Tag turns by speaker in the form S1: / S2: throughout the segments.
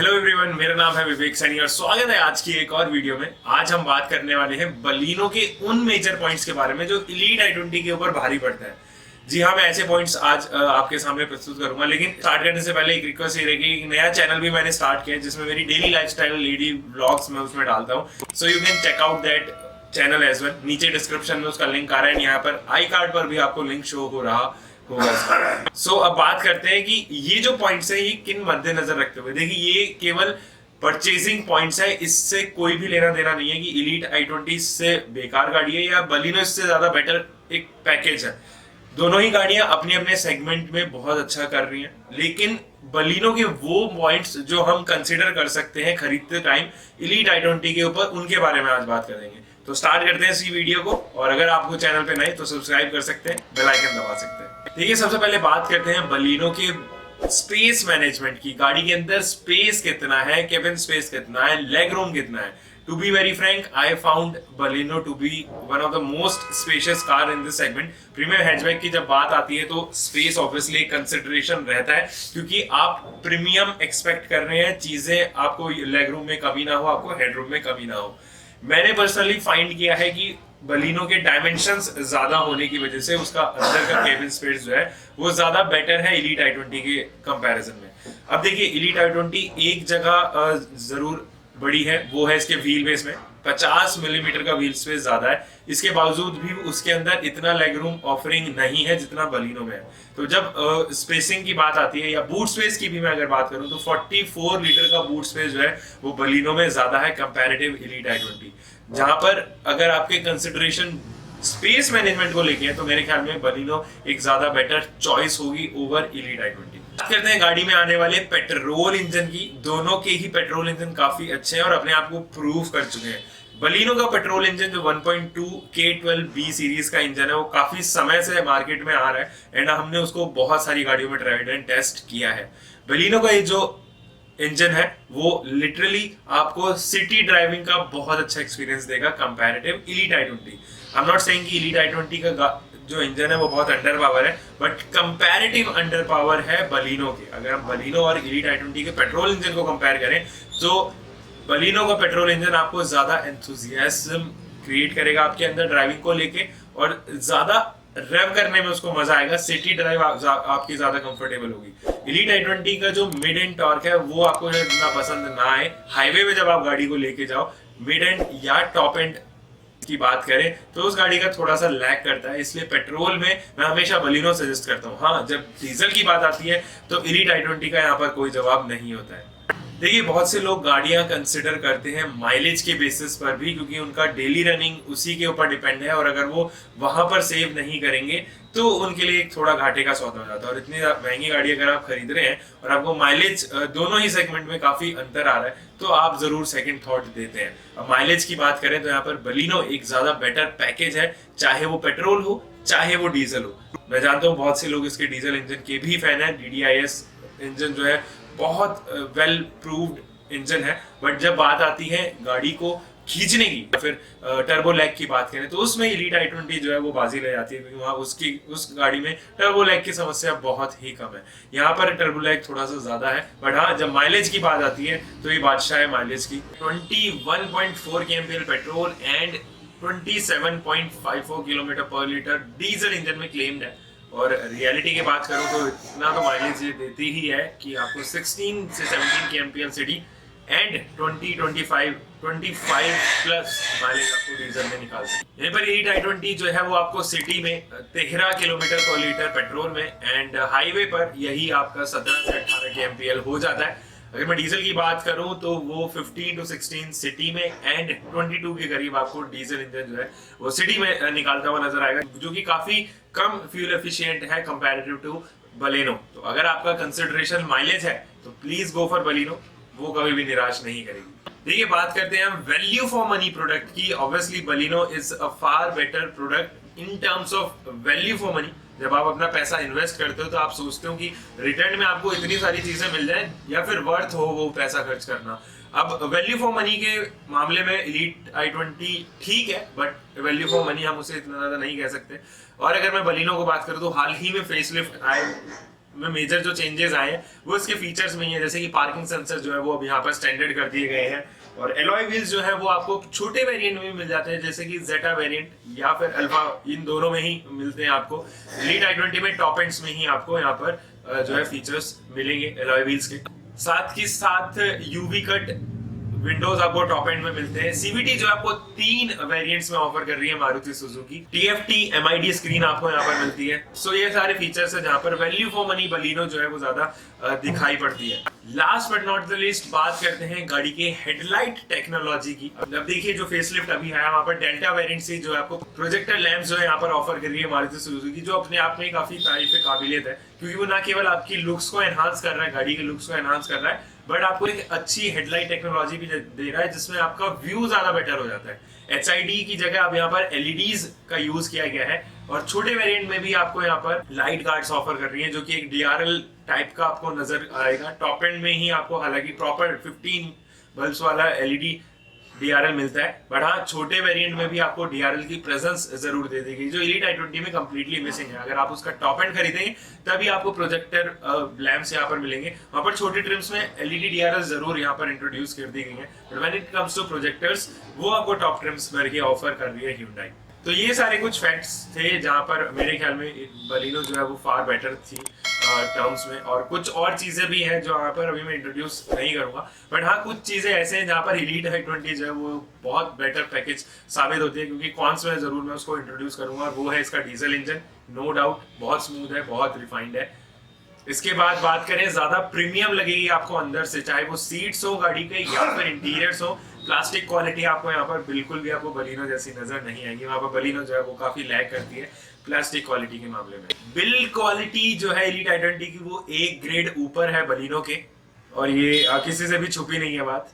S1: Hello everyone, मेरा नाम है विवेक सैनी और स्वागत है आज की एक और वीडियो में। आज हम बात करने वाले हैं बलिनो के उन मेजर पॉइंट्स के बारे में जो इलीट I20 के ऊपर भारी पड़ता है। जी हाँ, मैं ऐसे पॉइंट्स आज आपके सामने प्रस्तुत करूंगा, लेकिन स्टार्ट करने से पहले एक रिक्वेस्ट ये रहेगी, एक नया चैनल भी मैंने स्टार्ट किया है जिसमें मेरी डेली लाइफस्टाइल लेडी व्लॉग्स मैं उसमें डालता हूँ। So you can check out that channel as well. नीचे डिस्क्रिप्शन में उसका लिंक आ रहा है, यहाँ पर आई कार्ड पर भी आपको लिंक शो हो रहा होगा। सो अब बात करते हैं कि ये जो पॉइंट्स है ये किन मद्देनजर रखते हुए। देखिए, ये केवल परचेजिंग पॉइंट्स है, इससे कोई भी लेना देना नहीं है कि इलीट I20 से बेकार गाड़ी है या बलिनो इससे ज्यादा बेटर एक पैकेज है। दोनों ही गाड़ियां अपने अपने सेगमेंट में बहुत अच्छा कर रही हैं, लेकिन बलिनो के वो पॉइंट्स जो हम कंसिडर कर सकते हैं खरीदते टाइम इलीट I20 के ऊपर, उनके बारे में आज बात करेंगे। तो स्टार्ट करते हैं इसी वीडियो को, और अगर आपको चैनल पे नए तो सब्सक्राइब कर सकते हैं, बेल आइकन दबा सकते हैं। देखिए, सबसे पहले बात करते हैं बलिनो के स्पेस मैनेजमेंट की। गाड़ी के अंदर स्पेस कितना है, केबिन स्पेस कितना है, लेग रूम कितना है। To be very frank, I found Baleno to be one of the most spacious car in this segment. Premium hatchback की जब बात आती है तो स्पेस ऑब्वियसली कंसिडरेशन रहता है, क्योंकि आप प्रीमियम एक्सपेक्ट कर रहे हैं, चीजें आपको लेग रूम में कमी ना हो, आपको हेडरूम में कमी ना हो। मैंने पर्सनली फाइंड किया है कि बलिनो के डायमेंशंस ज्यादा होने की वजह से उसका अंदर का केबिन स्पेस जो है वो ज्यादा बेटर है इलीट I20 के कंपैरिजन में। अब देखिए, इलीट I20 एक जगह जरूर बड़ी है, वो है इसके व्हील बेस में। 50 मिलीमीटर का व्हील स्पेस ज्यादा है, इसके बावजूद भी उसके अंदर इतना लेग रूम ऑफरिंग नहीं है जितना बलिनो में है। तो जब स्पेसिंग की बात आती है या बूट स्पेस की भी मैं अगर बात करूं तो 44 लीटर का बूट स्पेस जो है वो बलिनो में ज्यादा है कंपैरेटिव इलीट I20। जहां पर अगर आपके कंसिडरेशन स्पेस मैनेजमेंट को लेके है तो मेरे ख्याल में बलिनो एक ज्यादा बेटर चॉइस होगी ओवर इलीट I20। बात करते हैं गाड़ी में आने वाले पेट्रोल इंजन की। दोनों के ही पेट्रोल इंजन काफी अच्छे हैं और अपने आप को प्रूव कर चुके हैं। बलिनो का पेट्रोल इंजन जो 1.2 K12B सीरीज का इंजन है वो काफी समय से मार्केट में आ रहा है एंड हमने उसको बहुत सारी गाड़ियों में ट्राइड एंड टेस्ट किया है। बलिनो का ये जो इंजन है वो लिटरली आपको सिटी ड्राइविंग का बहुत अच्छा एक्सपीरियंस देगा comparative elite I20। I am not saying कि इलीट I20 का जो इंजन है वो बहुत अंडर पावर है, बट कंपैरेटिव अंडर पावर है बलिनो के। अगर हम बलिनो और इलीट I20 के पेट्रोल इंजन को कंपेयर करें तो बलिनो का पेट्रोल इंजन आपको ज्यादा एंथुसियाज्म क्रिएट करेगा आपके अंदर ड्राइविंग को लेके, और ज्यादा रेव करने में उसको मजा आएगा। सिटी ड्राइव आपकी ज्यादा कंफर्टेबल होगी। इलीट I20 का जो मिड एंड टॉर्क है वो आपको इतना पसंद ना आए। हाईवे पे जब आप गाड़ी को लेके जाओ, मिड एंड या टॉप एंड की बात करें तो उस गाड़ी का थोड़ा सा लैग करता है, इसलिए पेट्रोल में मैं हमेशा बलिनो सजेस्ट करता हूँ। हाँ, जब डीजल की बात आती है तो इलीट I20 का यहाँ पर कोई जवाब नहीं होता है। देखिए, बहुत से लोग गाड़ियां कंसिडर करते हैं माइलेज के बेसिस पर भी, क्योंकि उनका डेली रनिंग उसी के ऊपर डिपेंड है, और अगर वो वहां पर सेव नहीं करेंगे तो उनके लिए एक थोड़ा घाटे का सौदा हो जाता है। और इतनी महंगी गाड़ी अगर आप खरीद रहे हैं और आपको माइलेज दोनों ही सेगमेंट में काफी अंतर आ रहा है तो आप जरूर सेकंड थॉट देते हैं। अब माइलेज की बात करें तो यहाँ पर बलिनो एक ज्यादा बेटर पैकेज है, चाहे वो पेट्रोल हो चाहे वो डीजल हो। मैं जानता हूँ बहुत से लोग इसके डीजल इंजन के भी फैन है। DDIS इंजन जो है बहुत वेल प्रूव्ड इंजन है, बट जब बात आती है गाड़ी को खींचने की, फिर टर्बो लैग की बात करें तो उसमें इलीट I20 जो है वो बाजी ले जाती है, क्योंकि वहाँ उस गाड़ी में टर्बो लैग की समस्या बहुत ही कम है। यहाँ पर टर्बो लैग थोड़ा सा ज्यादा है, बट हाँ, जब माइलेज की बात आती है तो ये बादशाह है माइलेज की। 21.4 kmpl पेट्रोल एंड 27.54 किलोमीटर पर लीटर डीजल इंजन में क्लेम्ड है, और रियलिटी की बात करूं तो इतना तो माइलेज ये देती ही है कि आपको 16 से 17 kmpl city and 25 plus mileage आपको डीजल में निकाल सकते। यहीं पर इलीट I20 जो है वो आपको सिटी में 13 किलोमीटर पर लीटर पेट्रोल में एंड हाईवे पर यही आपका 17 से 18 kmpl हो जाता है। अगर मैं डीजल की बात करूं तो वो 15 to 16 सिटी में एंड 22 के करीब आपको डीजल इंजन जो है वो सिटी में निकालता हुआ नजर आएगा, जो कि काफी कम फ्यूल एफिशिएंट है कंपैरेटिव टू बलिनो। तो अगर आपका कंसिडरेशन माइलेज है तो प्लीज गो फॉर बलिनो, वो कभी भी निराश नहीं करेगी। देखिए, बात करते हैं हम वैल्यू फॉर मनी प्रोडक्ट की। Obviously Baleno is a far better product in terms of value for money. जब आप अपना पैसा इन्वेस्ट करते हो तो आप सोचते हो कि रिटर्न में आपको इतनी सारी चीजें मिल जाए या फिर वर्थ हो वो पैसा खर्च करना। अब वैल्यू फॉर मनी के मामले में इलीट I20 ठीक है, बट वैल्यू फॉर मनी हम उसे इतना ज्यादा नहीं कह सकते। और अगर मैं बलिनो को बात करूं तो हाल ही में फेसलिफ्ट में मेजर जो चेंजेस आए हैं वो इसके फीचर्स में ही है, जैसे कि पार्किंग सेंसर जो है वो अब यहाँ पर स्टैंडर्ड कर दिए गए हैं, और एलॉय व्हील्स जो है वो आपको छोटे वेरिएंट में मिल जाते हैं, जैसे कि जेटा वेरिएंट या फिर अल्फा, इन दोनों में ही मिलते हैं आपको। एलीट i20 में टॉप एंड्स में ही आपको यहाँ पर जो है फीचर्स मिलेंगे एलॉय व्हील्स के साथ। ही साथ यूवी कट विंडोज आपको टॉप एंड में मिलते हैं। सीवीटी जो आपको 3 वेरिएंट्स में ऑफर कर रही है Maruti Suzuki. TFT MID screen आपको यहाँ पर मिलती है। सो ये सारे फीचर्स है जहाँ पर वैल्यू फॉर मनी बलिनो जो है वो ज्यादा दिखाई पड़ती है। Last but not the list बात करते हैं गाड़ी के हेडलाइट टेक्नोलॉजी की। अब देखिए जो फेसलिफ्ट अभी है वहाँ पर डेल्टा वेरिएंट से जो है आपको प्रोजेक्टर लैंप्स जो है यहाँ पर ऑफर कर रही है मारुति सुजुकी, जो अपने आप में काफी तारीफ काबिलियत है, क्योंकि वो ना केवल आपकी लुक्स को एनहांस कर रहा है, गाड़ी के लुक्स को एनहांस कर रहा है, बट आपको एक अच्छी हेडलाइट टेक्नोलॉजी भी दे रहा है जिसमें आपका व्यू ज्यादा बेटर हो जाता है। HID की जगह अब यहाँ पर LEDs का यूज किया गया है, और छोटे वेरिएंट में भी आपको यहाँ पर लाइट गार्ड्स ऑफर कर रही है, जो कि एक DRL टाइप का आपको नजर आएगा। टॉप एंड में ही आपको हालांकि प्रॉपर 15 बल्ब्स वाला LED DRL मिलता है, बट हाँ छोटे वेरिएंट में भी आपको DRL की प्रेजेंस जरूर दे दी गई, जो एलीट i20 में कंप्लीटली मिसिंग है। अगर आप उसका टॉप एंड खरीदेंगे तभी आपको प्रोजेक्टर लैंप्स यहाँ पर मिलेंगे। वहाँ पर छोटे ट्रिम्स में LED DRL जरूर यहाँ पर इंट्रोड्यूस कर दी गई है, but when it comes to projectors वो आपको टॉप ट्रिम्स पर ही ऑफर कर रही है Hyundai। तो ये सारे कुछ फैक्ट्स थे जहाँ पर मेरे ख्याल में बलिनो जो है वो फार बेटर थी टर्म्स में, और कुछ और चीजें भी हैं जो यहाँ पर अभी मैं इंट्रोड्यूस नहीं करूंगा, बट हाँ कुछ चीजें ऐसे हैं जहाँ पर एलीट i20 जो है वो बहुत बेटर पैकेज साबित होती है, क्योंकि कॉन्स में जरूर मैं उसको इंट्रोड्यूस करूंगा, और वो है इसका डीजल इंजन। नो डाउट बहुत स्मूथ है, बहुत रिफाइंड है। इसके बाद बात करें ज्यादा प्रीमियम लगेगी आपको अंदर से, चाहे वो सीट्स हो गाड़ी के या फिर इंटीरियर्स हो। प्लास्टिक क्वालिटी आपको यहाँ पर बिल्कुल भी आपको बलिनो जैसी नजर नहीं आएगी, वहाँ पर बलिनो जो है वो काफी लैग करती है प्लास्टिक क्वालिटी के मामले में। बिल्ड क्वालिटी जो है एलीट i20 की वो एक ग्रेड ऊपर है बलिनो के, और ये किसी से भी छुपी नहीं है बात।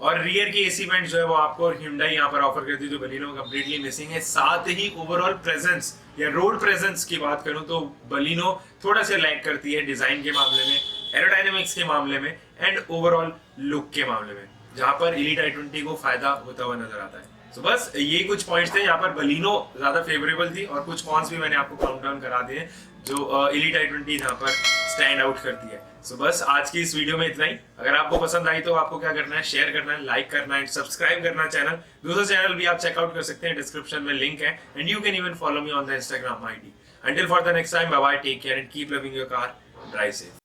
S1: और रियर की एसी वेंट जो है वो आपको Hyundai यहाँ पर ऑफर करती है, जो बलिनो कंप्लीटली मिसिंग है। साथ ही ओवरऑल प्रेजेंस या रोड प्रेजेंस की बात करूं तो बलिनो थोड़ा सा लैग करती है डिजाइन के मामले में, एरोडायनेमिक्स के मामले में, एंड ओवरऑल लुक के मामले में, जहां पर एलीट i20 को फायदा होता हुआ नजर आता है। तो बस ये कुछ पॉइंट्स थे यहाँ पर बलिनो ज्यादा फेवरेबल थी, और कुछ कॉन्स भी मैंने आपको काउंट डाउन करा दिए जो एलीट i20 यहाँ पर स्टैंड आउट करती है। सो बस आज की इस वीडियो में इतना ही। अगर आपको पसंद आई तो आपको क्या करना है, शेयर करना है, लाइक करना है, सब्सक्राइब करना चैनल। दूसरा चैनल भी आप चेकआउट कर सकते हैं, डिस्क्रिप्शन में लिंक है, and you can even follow me on the Instagram ID। Until for the next time, bye bye, take care and keep loving your car, drive safe।